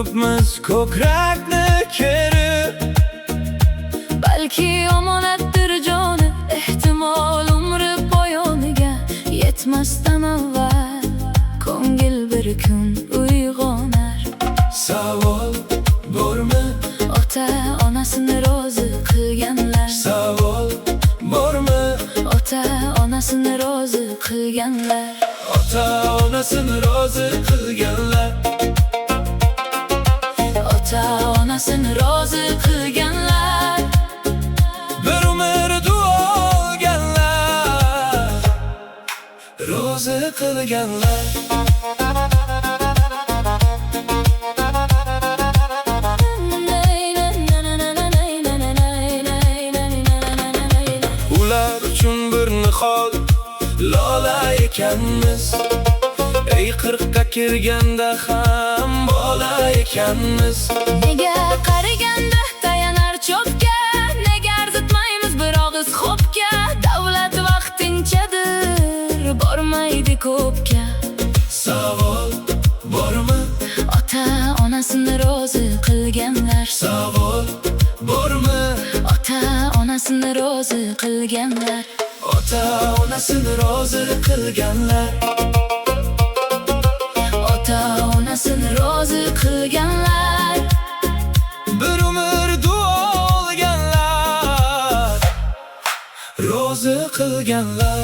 turibmiz ko'krakni kerib. Balki omonatdir joni, ehtimol umri poyoniga yetmasdan avval ko'ngil bir kun uyg'onar. Savol bormi? Ota onasini rozi qilganlar. Savol bormi? Ota onasini rozi qilganlar. Ota onasini rozi qilganlar. Ota onasini rozi qilganlar. Bir umr duo olganlar, rozi qilganlar. Ular uchun bir nihol lola ekanmiz. Ey 40 kirganda ham bola ekanmiz. Nega qariganda tayanar cho'pga, nega arzitmaymiz bir og'iz xo'pga. Davlat vaqtinchadir, bormaydi ko'pga. Savol bormi? Ota onasini rozi qilganlar. Savol bormi? Ota onasini rozi qilganlar. Ota onasini rozi qilganlar. Ota onasini rozi qilganlar. Bir umr duo olganlar, rozi qilganlar.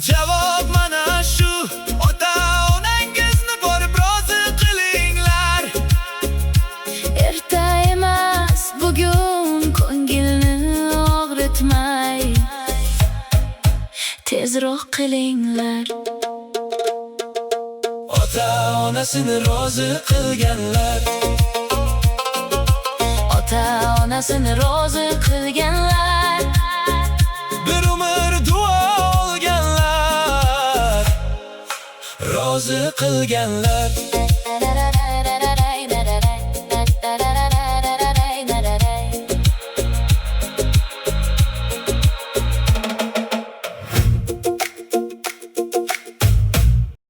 Javob mana shu, ota onangizni borib rozi qilinglar. Erta emas bugun, ko'ngilni og'ritmay tezroq qilinglar. Ota onasini rozi qilganlar. Ota onasini rozi qilganlar. Bir umr duo olganlar, rozi qilganlar.